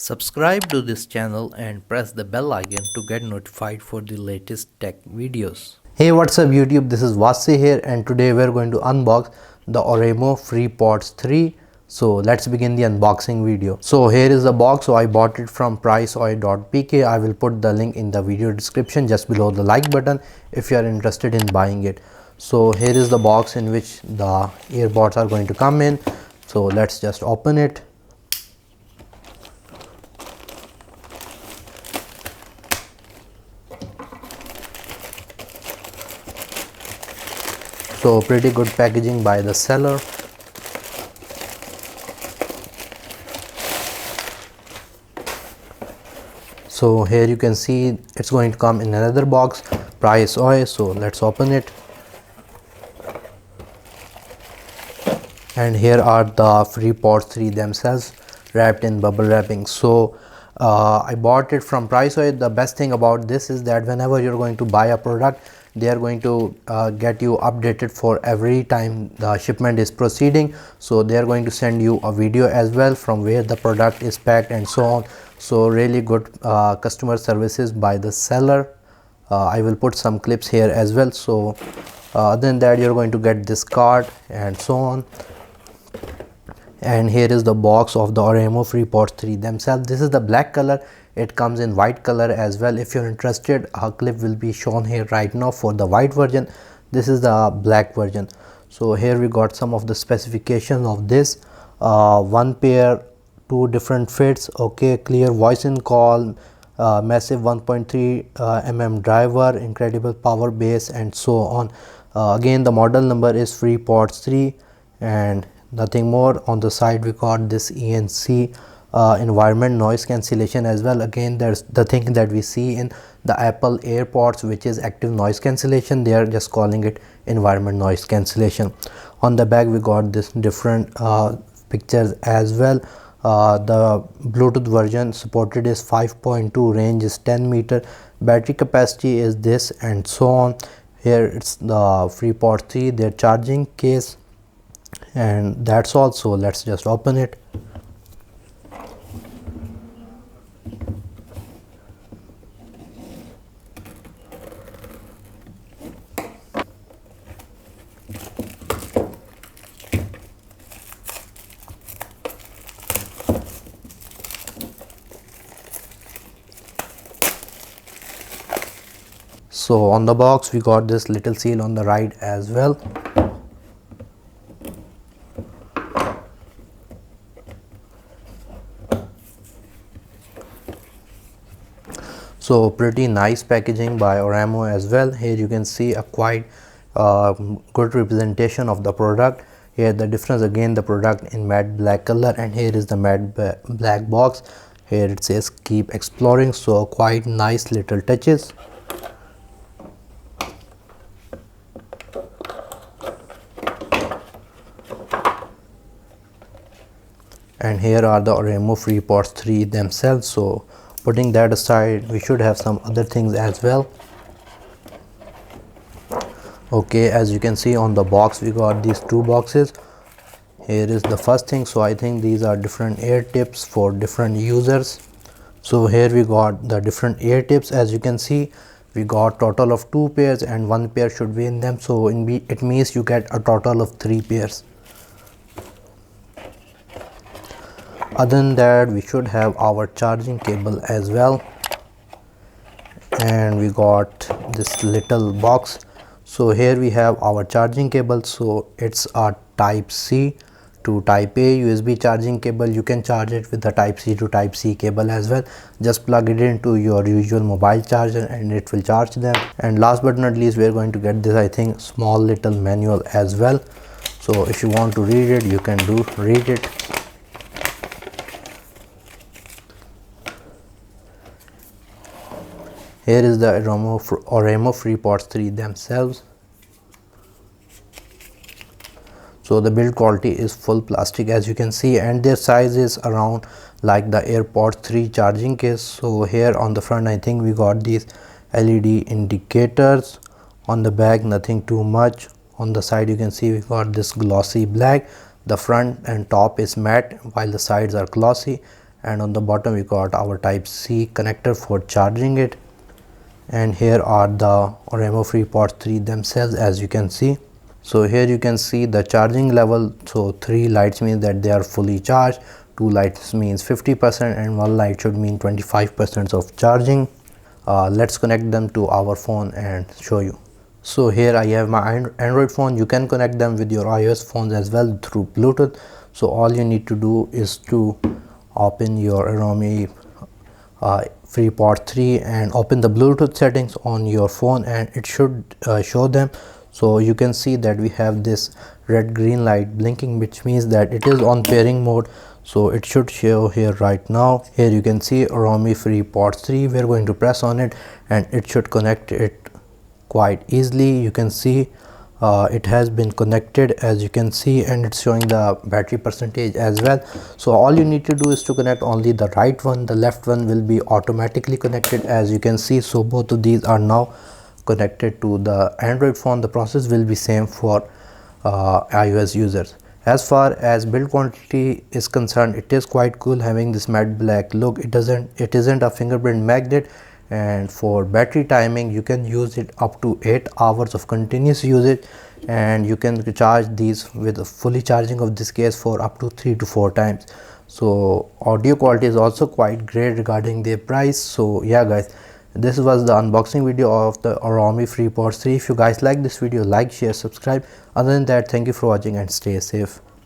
Subscribe to this channel and press the bell icon to get notified for the latest tech videos. Hey, what's up YouTube, this is Wasay here and today we're going to unbox the Oraimo Freepods 3. So let's begin the unboxing video. So here is the box. So I bought it from priceoy.pk. I will put the link in the video description just below the like button if you are interested in buying it. So here is the box in which the earbuds are going to come in. So let's just open it. So pretty good packaging by the seller. So here you can see it's going to come in another box, Priceoy. So let's open it. And here are the Freepods 3 themselves wrapped in bubble wrapping. So I bought it from Priceoy. The best thing about this is that whenever you're going to buy a product, they are going to get you updated for every time the shipment is proceeding. So they are going to send you a video as well from where the product is packed and so on. So really good customer services by the seller. I will put some clips here as well. So other than that, you're going to get this card and so on. And here is the box of the Oraimo Freepods 3 themselves. This is the black color. It comes in white color as well. If you're interested, a clip will be shown here right now for the white version. This is the black version. So here we got some of the specifications of this. One pair, two different fits, okay, clear voice in call, massive 1.3 mm driver, incredible power base and so on. Again, the model number is Freepods 3 and nothing more. On the side we got this ENC environment noise cancellation as well. Again, there's the thing that we see in the Apple AirPods, which is active noise cancellation. They are just calling it environment noise cancellation. On the back we got this different pictures as well. The Bluetooth version supported is 5.2, range is 10 meter, battery capacity is this and so on. Here it's the Freepods 3, their charging case, and that's all. So let's just open it. So on the box we got this little seal on the right as well. So pretty nice packaging by Oraimo as well. Here you can see a quite good representation of the product. Here the difference, again the product in matte black color, and here is the matte black box. Here it says keep exploring. So quite nice little touches. And here are the Oraimo Freepods 3 themselves. So putting that aside, we should have some other things as well. Okay, as you can see on the box we got these two boxes. Here is the first thing. So I think these are different ear tips for different users. So here we got the different ear tips. As you can see, we got total of 2 pairs and 1 pair should be in them. So it means you get a total of 3 pairs. Other than that, we should have our charging cable as well, and we got this little box. So here we have our charging cable. So it's a type C to type A USB charging cable. You can charge it with the type C to type C cable as well. Just plug it into your usual mobile charger and it will charge them. And last but not least, we're going to get this, I think, small little manual as well. So if you want to read it, you can read it. Here is the Oraimo Freepods 3 themselves. So the build quality is full plastic, as you can see, and their size is around like the AirPods 3 charging case. So here on the front, I think we got these LED indicators. On the back, nothing too much. On the side, you can see we got this glossy black. The front and top is matte while the sides are glossy, and on the bottom we got our type C connector for charging it. And here are the Oraimo Freepods 3 themselves, as you can see. So here you can see the charging level. So 3 lights means that they are fully charged, 2 lights means 50%, and 1 light should mean 25% of charging. Let's connect them to our phone and show you. So here I have my Android phone. You can connect them with your iOS phones as well through Bluetooth. So all you need to do is to open your Oraimo Freepods 3 and open the Bluetooth settings on your phone, and it should show them. So you can see that we have this red green light blinking, which means that it is on pairing mode. So it should show here right now. Here you can see Oraimo Freepods 3. We're going to press on it and it should connect it quite easily. You can see it has been connected, as you can see, and it's showing the battery percentage as well. So all you need to do is to connect only the right one. The left one will be automatically connected, as you can see. So both of these are now connected to the Android phone. The process will be same for iOS users. As far as build quality is concerned, it is quite cool having this matte black look. It isn't a fingerprint magnet. And for battery timing, you can use it up to 8 hours of continuous usage, and you can charge these with fully charging of this case for up to 3 to 4 times. So audio quality is also quite great regarding their price. So yeah guys, this was the unboxing video of the Oraimo Freepods 3. If you guys like this video, like, share, subscribe. Other than that, thank you for watching and stay safe.